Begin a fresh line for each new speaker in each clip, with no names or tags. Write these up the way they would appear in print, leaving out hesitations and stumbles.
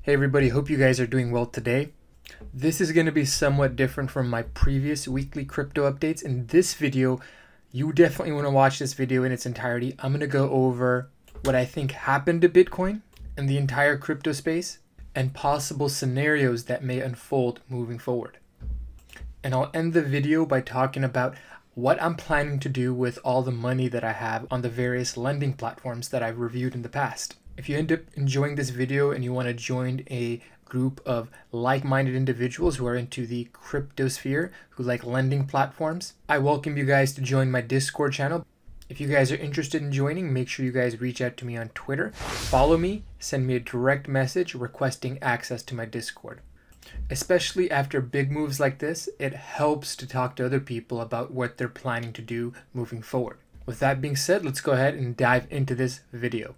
Hey everybody, hope you guys are doing well today. This is going to be somewhat different from my previous weekly crypto updates. In this video, you definitely want to watch this video in its entirety. I'm going to go over what I think happened to Bitcoin and the entire crypto space and possible scenarios that may unfold moving forward. And I'll end the video by talking about what I'm planning to do with all the money that I have on the various lending platforms that I've reviewed in the past. If you end up enjoying this video and you want to join a group of like-minded individuals who are into the crypto sphere, who like lending platforms, I welcome you guys to join my Discord channel. If you guys are interested in joining, make sure you guys reach out to me on Twitter, follow me, send me a direct message requesting access to my Discord. Especially after big moves like this, it helps to talk to other people about what they're planning to do moving forward. With that being said, let's go ahead and dive into this video.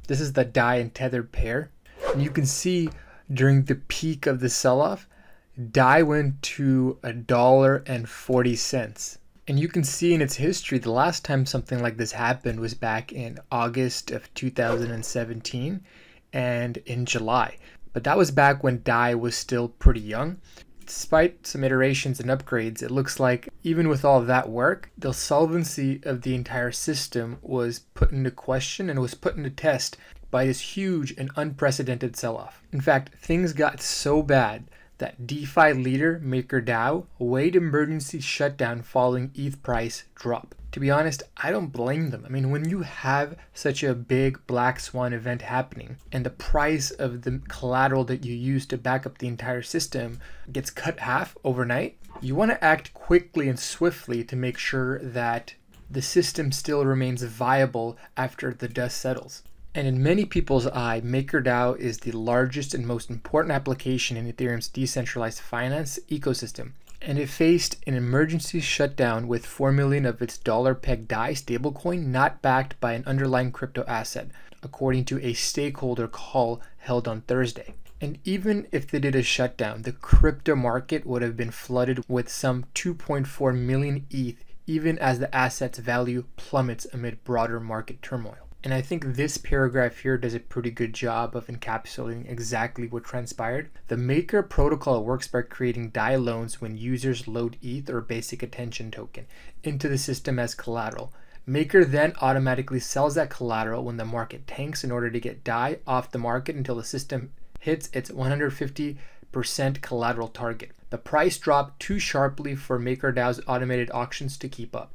This is the DAI and Tether pair. And you can see during the peak of the sell-off, DAI went to $1.40. And you can see in its history, the last time something like this happened was back in August of 2017 and in July. But that was back when DAI was still pretty young. Despite some iterations and upgrades, it looks like even with all of that work, the solvency of the entire system was put into question and was put into test by this huge and unprecedented sell-off. In fact, things got so bad that DeFi leader MakerDAO weighed emergency shutdown following ETH price drop. To be honest, I don't blame them. I mean, when you have such a big black swan event happening and the price of the collateral that you use to back up the entire system gets cut half overnight, you want to act quickly and swiftly to make sure that the system still remains viable after the dust settles. And in many people's eye, MakerDAO is the largest and most important application in Ethereum's decentralized finance ecosystem. And it faced an emergency shutdown with 4 million of its dollar-pegged DAI stablecoin not backed by an underlying crypto asset, according to a stakeholder call held on Thursday. And even if they did a shutdown, the crypto market would have been flooded with some 2.4 million ETH, even as the asset's value plummets amid broader market turmoil. And I think this paragraph here does a pretty good job of encapsulating exactly what transpired. The Maker protocol works by creating DAI loans when users load ETH or basic attention token into the system as collateral. Maker then automatically sells that collateral when the market tanks in order to get DAI off the market until the system hits its 150% collateral target. The price dropped too sharply for MakerDAO's automated auctions to keep up.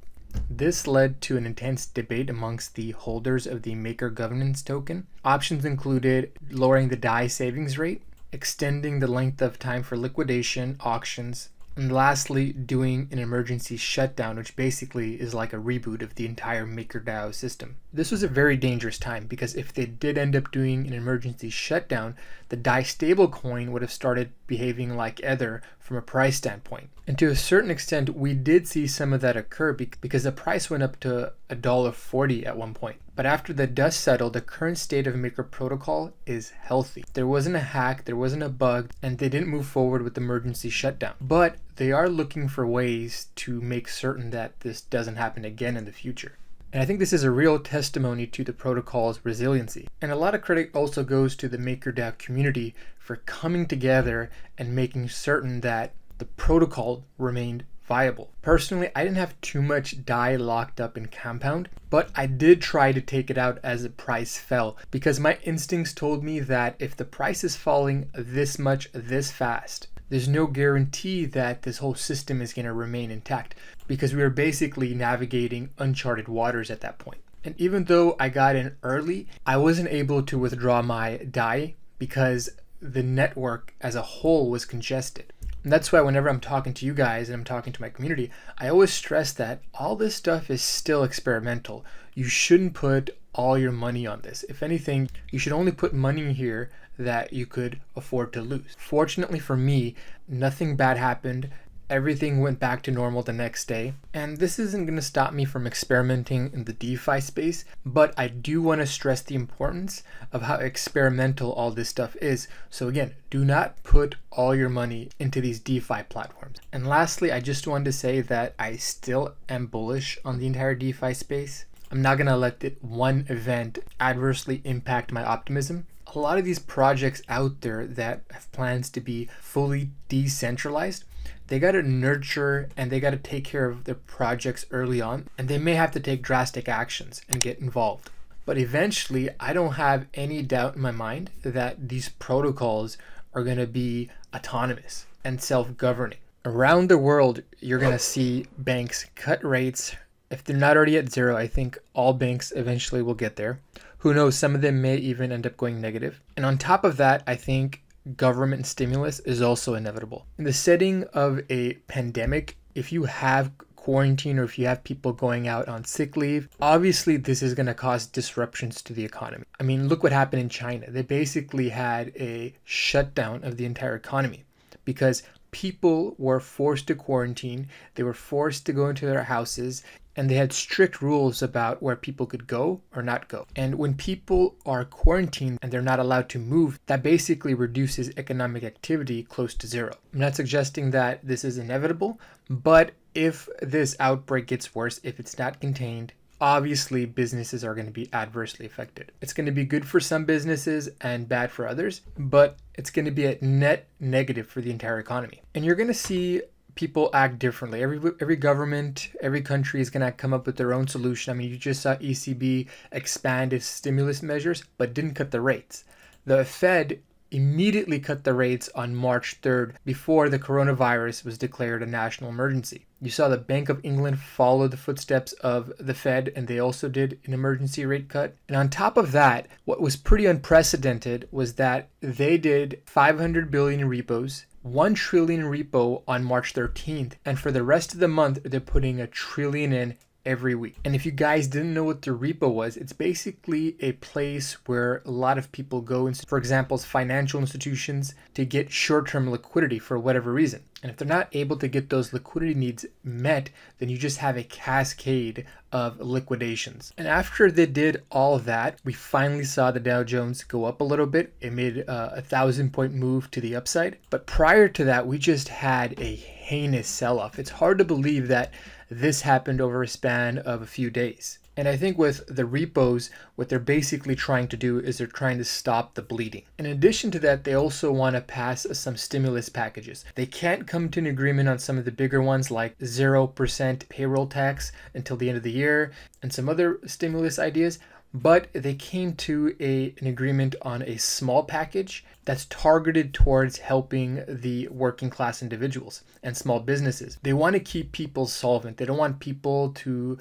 This led to an intense debate amongst the holders of the Maker governance token. Options included lowering the DAI savings rate, extending the length of time for liquidation, auctions, and lastly, doing an emergency shutdown, which basically is like a reboot of the entire MakerDAO system. This was a very dangerous time because if they did end up doing an emergency shutdown, the DAI stablecoin would have started behaving like Ether from a price standpoint. And to a certain extent, we did see some of that occur because the price went up to $1.40 at one point. But after the dust settled, the current state of Maker protocol is healthy. There wasn't a hack, there wasn't a bug, and they didn't move forward with the emergency shutdown. But they are looking for ways to make certain that this doesn't happen again in the future. And I think this is a real testimony to the protocol's resiliency. And a lot of credit also goes to the MakerDAO community for coming together and making certain that the protocol remained viable. Personally, I didn't have too much DAI locked up in Compound, but I did try to take it out as the price fell because my instincts told me that if the price is falling this much this fast, there's no guarantee that this whole system is going to remain intact because we were basically navigating uncharted waters at that point. And even though I got in early, I wasn't able to withdraw my DAI because the network as a whole was congested. And that's why whenever I'm talking to you guys and I'm talking to my community, I always stress that all this stuff is still experimental. You shouldn't put all your money on this. If anything, you should only put money here that you could afford to lose. Fortunately for me, nothing bad happened everything went back to normal the next day. And this isn't going to stop me from experimenting in the DeFi space, but I do want to stress the importance of how experimental all this stuff is. So again, do not put all your money into these DeFi platforms. And lastly, I just wanted to say that I still am bullish on the entire DeFi space. I'm not going to let one event adversely impact my optimism. A lot of these projects out there that have plans to be fully decentralized, they got to nurture and they got to take care of their projects early on, and they may have to take drastic actions and get involved. But eventually, I don't have any doubt in my mind that these protocols are going to be autonomous and self-governing. Around the world, you're going to see banks cut rates. If they're not already at zero, I think all banks eventually will get there. Who knows, some of them may even end up going negative. And on top of that, I think government stimulus is also inevitable. In the setting of a pandemic, if you have quarantine or if you have people going out on sick leave, obviously this is going to cause disruptions to the economy. I mean, look what happened in China. They basically had a shutdown of the entire economy because people were forced to quarantine, they were forced to go into their houses, and they had strict rules about where people could go or not go. And when people are quarantined and they're not allowed to move, that basically reduces economic activity close to zero. I'm not suggesting that this is inevitable, but if this outbreak gets worse, if it's not contained, obviously businesses are going to be adversely affected. It's going to be good for some businesses and bad for others, but it's going to be a net negative for the entire economy. And you're going to see people act differently. Every government, every country is going to come up with their own solution. I mean, you just saw ECB expand its stimulus measures, but didn't cut the rates. The Fed immediately cut the rates on March 3rd before the coronavirus was declared a national emergency. You saw the Bank of England follow the footsteps of the Fed, and they also did an emergency rate cut. And on top of that, what was pretty unprecedented was that they did 500 billion in repos, 1 trillion repo on March 13th, and for the rest of the month, they're putting $1 trillion in every week. And if you guys didn't know what the repo was, it's basically a place where a lot of people go, for example, financial institutions, to get short-term liquidity for whatever reason. And if they're not able to get those liquidity needs met, then you just have a cascade of liquidations. And after they did all that, we finally saw the Dow Jones go up a little bit. It made a 1,000-point move to the upside. But prior to that, we just had a heinous sell-off. It's hard to believe that this happened over a span of a few days. And I think with the repos, what they're basically trying to do is they're trying to stop the bleeding. In addition to that, they also want to pass some stimulus packages. They can't come to an agreement on some of the bigger ones like 0% payroll tax until the end of the year and some other stimulus ideas, but they came to an agreement on a small package that's targeted towards helping the working class individuals and small businesses. They want to keep people solvent. They don't want people to,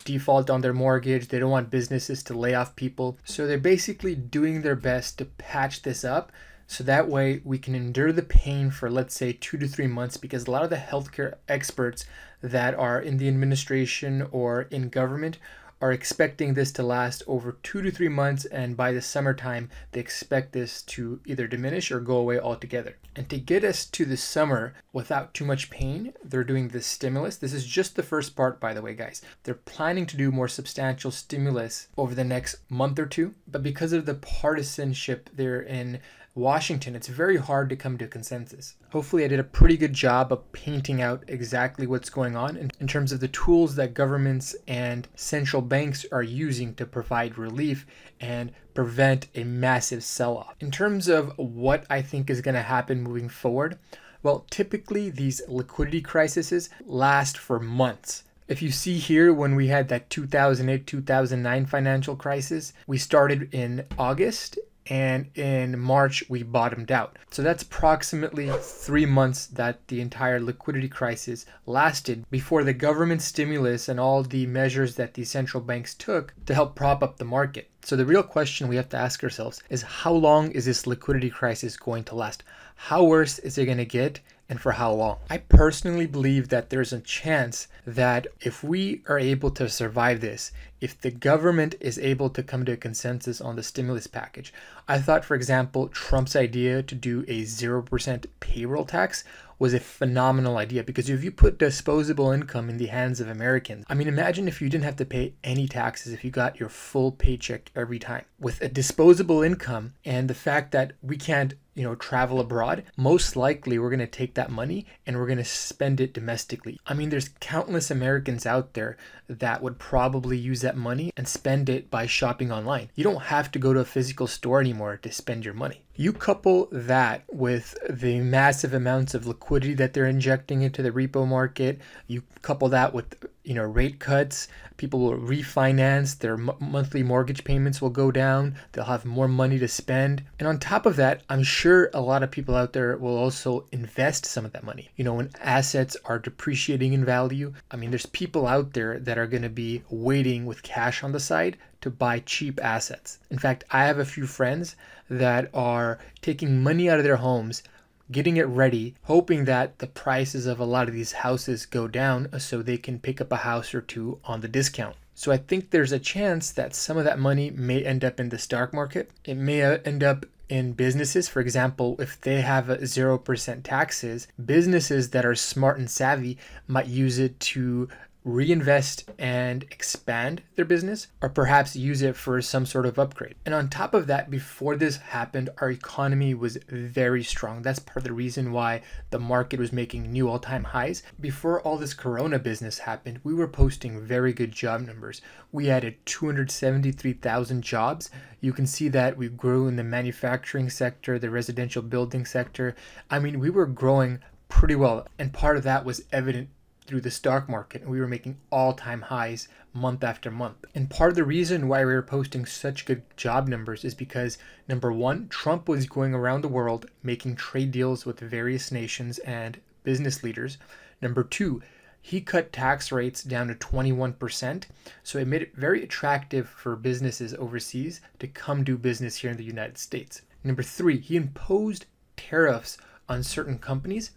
default on their mortgage. They don't want businesses to lay off people. So they're basically doing their best to patch this up so that way we can endure the pain for, let's say, 2 to 3 months, because a lot of the healthcare experts that are in the administration or in government are expecting this to last over 2 to 3 months, and by the summertime they expect this to either diminish or go away altogether. And to get us to the summer without too much pain, they're doing this stimulus. This is just the first part, by the way, guys. They're planning to do more substantial stimulus over the next month or two, but because of the partisanship there in Washington, it's very hard to come to a consensus. Hopefully I did a pretty good job of painting out exactly what's going on in terms of the tools that governments and central banks are using to provide relief and prevent a massive sell-off. In terms of what I think is going to happen moving forward, well, typically these liquidity crises last for months. If you see here, when we had that 2008-2009 financial crisis, we started in August, and in March we bottomed out. So that's approximately 3 months that the entire liquidity crisis lasted before the government stimulus and all the measures that the central banks took to help prop up the market. So the real question we have to ask ourselves is, how long is this liquidity crisis going to last? How worse is it going to get, and for how long? I personally believe that there's a chance that if we are able to survive this, if the government is able to come to a consensus on the stimulus package. I thought, for example, Trump's idea to do a 0% payroll tax was a phenomenal idea, because if you put disposable income in the hands of Americans, I mean, imagine if you didn't have to pay any taxes, if you got your full paycheck every time. With a disposable income and the fact that we can't travel abroad, most likely we're going to take that money and we're going to spend it domestically. I mean, there's countless Americans out there that would probably use that money and spend it by shopping online. You don't have to go to a physical store anymore to spend your money. You couple that with the massive amounts of liquidity that they're injecting into the repo market. You couple that with rate cuts. People will refinance. Their monthly mortgage payments will go down. They'll have more money to spend. And on top of that, I'm sure a lot of people out there will also invest some of that money. When assets are depreciating in value, I mean, there's people out there that are going to be waiting with cash on the side to buy cheap assets. In fact, I have a few friends that are taking money out of their homes, getting it ready, hoping that the prices of a lot of these houses go down so they can pick up a house or two on the discount. So I think there's a chance that some of that money may end up in the stock market. It may end up in businesses. For example, if they have 0% taxes, businesses that are smart and savvy might use it to reinvest and expand their business, or perhaps use it for some sort of upgrade. And on top of that, before this happened, our economy was very strong. That's part of the reason why the market was making new all-time highs. Before all this corona business happened, we were posting very good job numbers. We added 273,000 jobs. You can see that we grew in the manufacturing sector, the residential building sector. I mean, we were growing pretty well, and part of that was evident through the stock market, and we were making all-time highs month after month. And part of the reason why we were posting such good job numbers is because, number one, Trump was going around the world making trade deals with various nations and business leaders. Number two, he cut tax rates down to 21%, so it made it very attractive for businesses overseas to come do business here in the United States. Number three, he imposed tariffs on certain companies,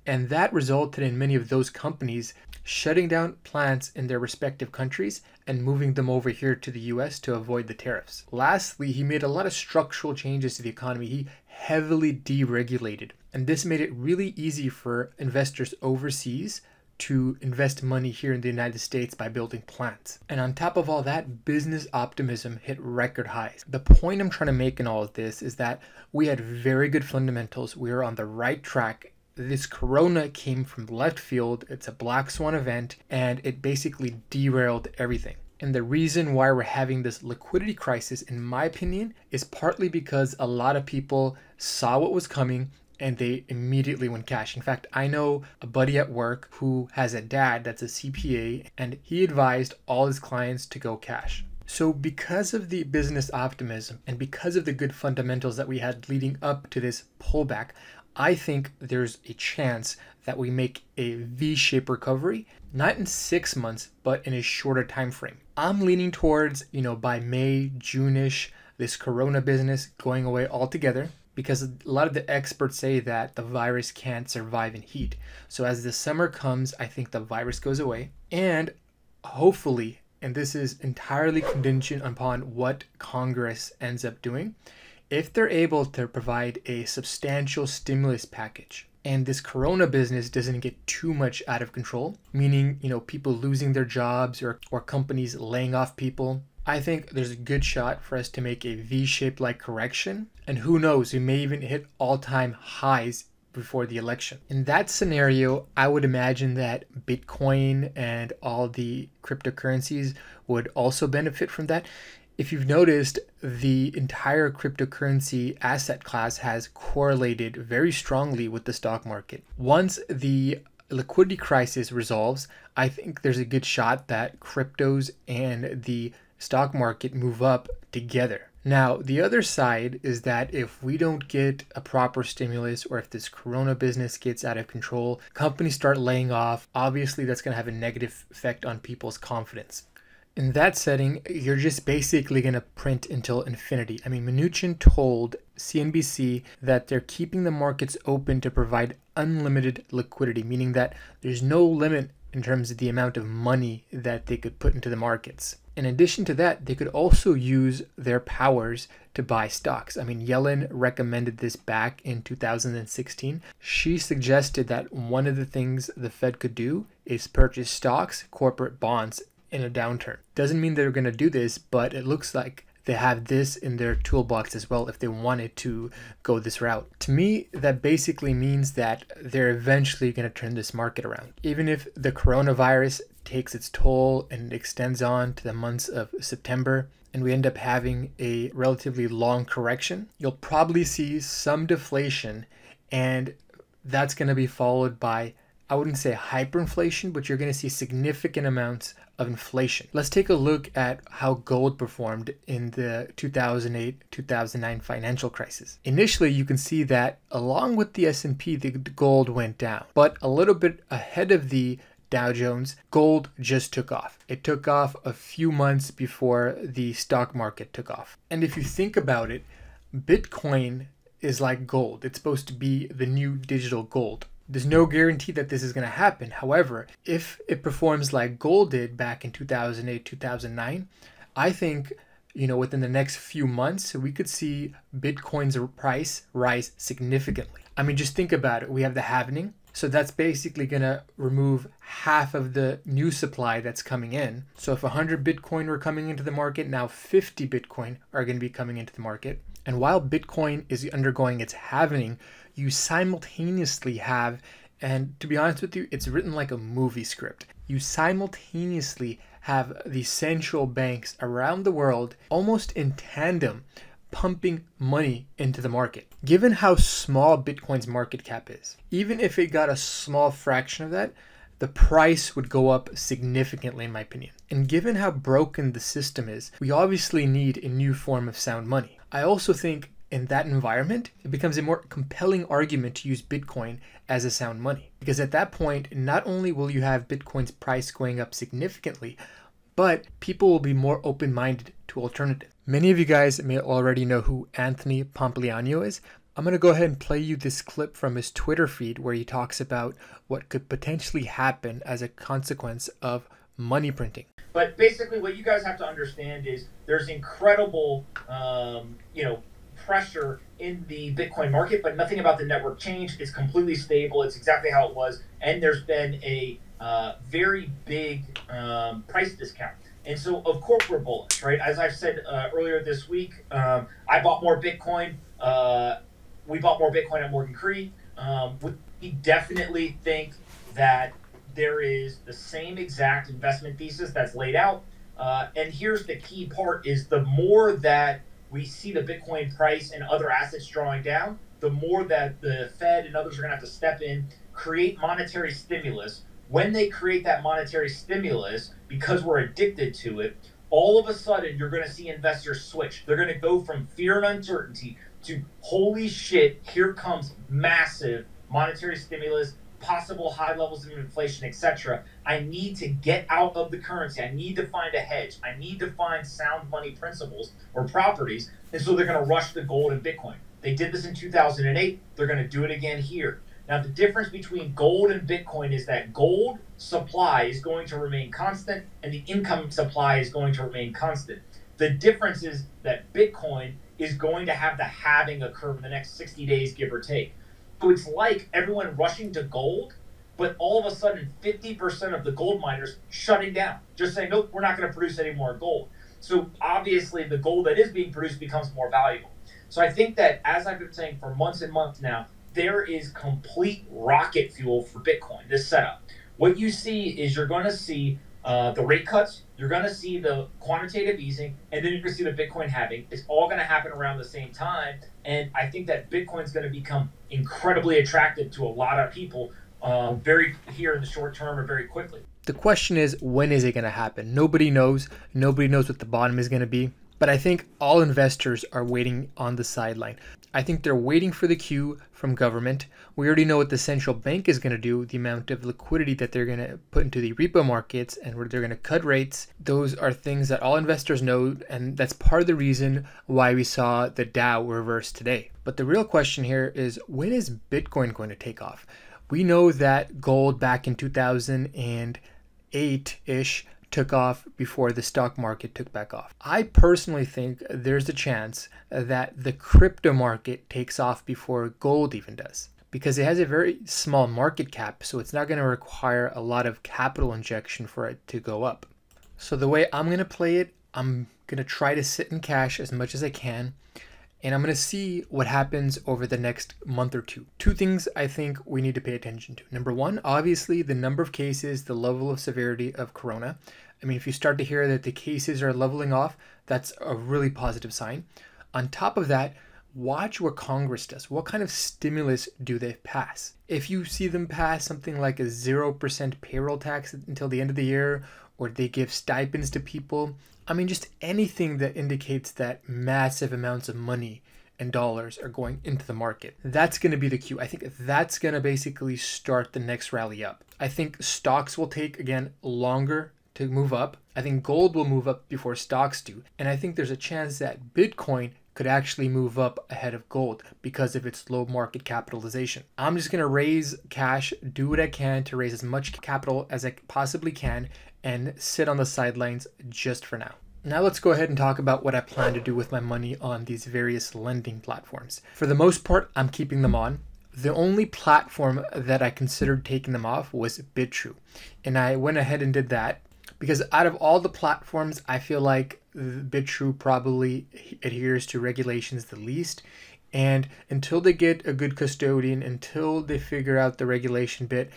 and that resulted in many of those companies shutting down plants in their respective countries and moving them over here to the US to avoid the tariffs. Lastly, he made a lot of structural changes to the economy. He heavily deregulated, and this made it really easy for investors overseas to invest money here in the United States by building plants. And on top of all that, business optimism hit record highs. The point I'm trying to make in all of this is that we had very good fundamentals. We were on the right track. This corona came from left field. It's a black swan event, and it basically derailed everything. And the reason why we're having this liquidity crisis, in my opinion, is partly because a lot of people saw what was coming and they immediately went cash. In fact, I know a buddy at work who has a dad that's a CPA, and he advised all his clients to go cash. So because of the business optimism and because of the good fundamentals that we had leading up to this pullback, I think there's a chance that we make a V-shaped recovery, not in 6 months, but in a shorter time frame. I'm leaning towards, by May, June-ish, this corona business going away altogether, because a lot of the experts say that the virus can't survive in heat. So as the summer comes, I think the virus goes away. And hopefully, and this is entirely contingent upon what Congress ends up doing, if they're able to provide a substantial stimulus package and this corona business doesn't get too much out of control, meaning, people losing their jobs or companies laying off people, I think there's a good shot for us to make a V-shaped like correction. And who knows, we may even hit all-time highs before the election. In that scenario, I would imagine that Bitcoin and all the cryptocurrencies would also benefit from that. If you've noticed, the entire cryptocurrency asset class has correlated very strongly with the stock market. Once the liquidity crisis resolves, I think there's a good shot that cryptos and the stock market move up together. Now, the other side is that if we don't get a proper stimulus, or if this corona business gets out of control, companies start laying off, obviously that's going to have a negative effect on people's confidence. In that setting, you're just basically going to print until infinity. I mean, Mnuchin told CNBC that they're keeping the markets open to provide unlimited liquidity, meaning that there's no limit in terms of the amount of money that they could put into the markets. In addition to that, they could also use their powers to buy stocks. I mean, Yellen recommended this back in 2016. She suggested that one of the things the Fed could do is purchase stocks, corporate bonds in a downturn. Doesn't mean they're going to do this, but it looks like they have this in their toolbox as well if they wanted to go this route. To me, that basically means that they're eventually going to turn this market around. Even if the coronavirus takes its toll and extends on to the months of September, and we end up having a relatively long correction, you'll probably see some deflation, and that's going to be followed by, I wouldn't say hyperinflation, but you're going to see significant amounts of inflation. Let's take a look at how gold performed in the 2008-2009 financial crisis. Initially, you can see that along with the S&P, the gold went down, but a little bit ahead of the Dow Jones, gold just took off. It took off a few months before the stock market took off. And if you think about it, Bitcoin is like gold. It's supposed to be the new digital gold. There's no guarantee that this is going to happen. However, if it performs like gold did back in 2008, 2009, I think, within the next few months, we could see Bitcoin's price rise significantly. I mean, just think about it. We have the halving. So that's basically going to remove half of the new supply that's coming in. So if 100 Bitcoin were coming into the market, now 50 Bitcoin are going to be coming into the market. And while Bitcoin is undergoing its halving, you simultaneously have, and to be honest with you, it's written like a movie script. You simultaneously have the central banks around the world almost in tandem pumping money into the market. Given how small Bitcoin's market cap is, even if it got a small fraction of that, the price would go up significantly, in my opinion. And given how broken the system is, we obviously need a new form of sound money. I also think in that environment, it becomes a more compelling argument to use Bitcoin as a sound money. Because at that point, not only will you have Bitcoin's price going up significantly, but people will be more open-minded to alternatives. Many of you guys may already know who Anthony Pompliano is. I'm going to go ahead and play you this clip from his Twitter feed where he talks about what could potentially happen as a consequence of money printing.
But basically what you guys have to understand is there's incredible, pressure in the Bitcoin market, but nothing about the network changed. It's completely stable. It's exactly how it was. And there's been a very big price discount. And so, of course, we're bullish, right? As I've said earlier this week, I bought more Bitcoin. We bought more Bitcoin at Morgan Cree. We definitely think that there is the same exact investment thesis that's laid out. And here's the key part is the more that we see the Bitcoin price and other assets drawing down, the more that the Fed and others are going to have to step in, create monetary stimulus. When they create that monetary stimulus, because we're addicted to it, all of a sudden you're going to see investors switch. They're going to go from fear and uncertainty to holy shit, here comes massive monetary stimulus, possible high levels of inflation, etc. I need to get out of the currency. I need to find a hedge. I need to find sound money principles or properties. And so they're going to rush the gold and Bitcoin. They did this in 2008. They're going to do it again here. Now, the difference between gold and Bitcoin is that gold supply is going to remain constant and the income supply is going to remain constant. The difference is that Bitcoin is going to have the halving occur in the next 60 days, give or take. So it's like everyone rushing to gold, but all of a sudden 50% of the gold miners shutting down, just saying, nope, we're not going to produce any more gold. So obviously the gold that is being produced becomes more valuable. So I think that, as I've been saying for months and months now, there is complete rocket fuel for Bitcoin, this setup. What you see is you're going to see the rate cuts, you're going to see the quantitative easing, and then you're going to see the Bitcoin halving. It's all going to happen around the same time. And I think that Bitcoin's going to become incredibly attractive to a lot of people very here in the short term or very quickly.
The question is, when is it going to happen? Nobody knows. Nobody knows what the bottom is going to be. But I think all investors are waiting on the sideline. I think they're waiting for the cue from government. We already know what the central bank is going to do, the amount of liquidity that they're going to put into the repo markets and where they're going to cut rates. Those are things that all investors know, and that's part of the reason why we saw the Dow reverse today. But the real question here is, when is Bitcoin going to take off? We know that gold back in 2008-ish took off before the stock market took back off. I personally think there's a chance that the crypto market takes off before gold even does, because it has a very small market cap, so it's not going to require a lot of capital injection for it to go up. So the way I'm going to play it, I'm going to try to sit in cash as much as I can, and I'm going to see what happens over the next month or two. Two things I think we need to pay attention to. Number one, obviously the number of cases, the level of severity of corona. I mean, if you start to hear that the cases are leveling off, that's a really positive sign. On top of that, watch what Congress does. What kind of stimulus do they pass? If you see them pass something like a 0% payroll tax until the end of the year, or they give stipends to people, I mean, just anything that indicates that massive amounts of money and dollars are going into the market. That's going to be the cue. I think that's going to basically start the next rally up. I think stocks will take, again, longer to move up. I think gold will move up before stocks do. And I think there's a chance that Bitcoin could actually move up ahead of gold because of its low market capitalization. I'm just going to raise cash, do what I can to raise as much capital as I possibly can, and sit on the sidelines just for now. Now let's go ahead and talk about what I plan to do with my money on these various lending platforms. For the most part, I'm keeping them on. The only platform that I considered taking them off was Bitrue, and I went ahead and did that because out of all the platforms, I feel like Bitrue probably adheres to regulations the least. And until they get a good custodian, until they figure out the regulation bit,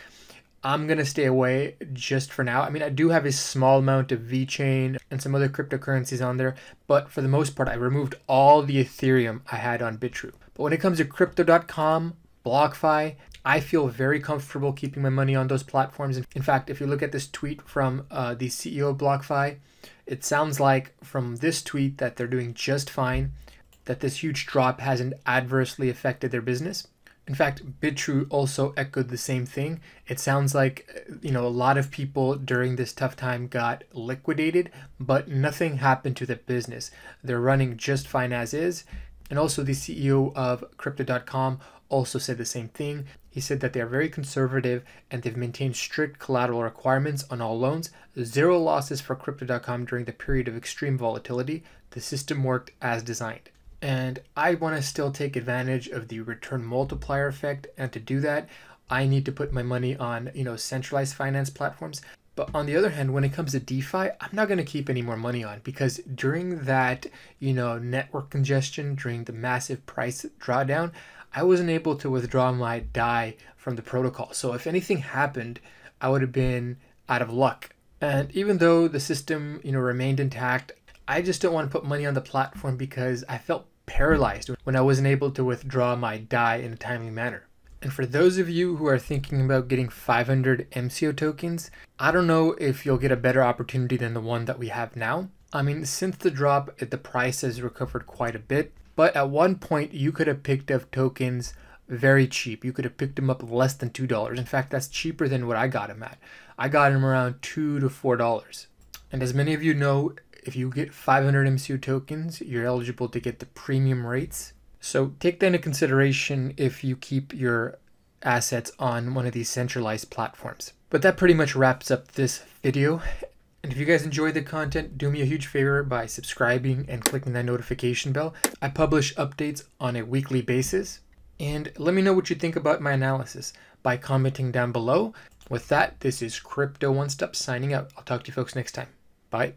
I'm going to stay away just for now. I mean, I do have a small amount of VeChain and some other cryptocurrencies on there, but for the most part, I removed all the Ethereum I had on Bitrue. But when it comes to Crypto.com, Blockfi, I feel very comfortable keeping my money on those platforms. In fact, if you look at this tweet from the CEO of Blockfi, it sounds like from this tweet that they're doing just fine, that this huge drop hasn't adversely affected their business. In fact, Bitrue also echoed the same thing. It sounds like, a lot of people during this tough time got liquidated, but nothing happened to the business. They're running just fine as is. And also the CEO of Crypto.com also said the same thing. He said that they are very conservative and they've maintained strict collateral requirements on all loans. 0 losses for Crypto.com during the period of extreme volatility. The system worked as designed. And I want to still take advantage of the return multiplier effect. And to do that, I need to put my money on, centralized finance platforms. But on the other hand, when it comes to DeFi, I'm not going to keep any more money on, because during that, network congestion, during the massive price drawdown, I wasn't able to withdraw my DAI from the protocol. So if anything happened, I would have been out of luck. And even though the system, remained intact, I just don't want to put money on the platform because I felt paralyzed when I wasn't able to withdraw my DAI in a timely manner. And for those of you who are thinking about getting 500 MCO tokens, I don't know if you'll get a better opportunity than the one that we have now. I mean, since the drop, the price has recovered quite a bit, but at one point you could have picked up tokens very cheap. You could have picked them up less than $2. In fact, that's cheaper than what I got them at. I got them around $2 to $4. And as many of you know, if you get 500 MCO tokens, you're eligible to get the premium rates. So take that into consideration if you keep your assets on one of these centralized platforms. But that pretty much wraps up this video. And if you guys enjoyed the content, do me a huge favor by subscribing and clicking that notification bell. I publish updates on a weekly basis. And let me know what you think about my analysis by commenting down below. With that, this is Crypto One Step signing out. I'll talk to you folks next time. Bye.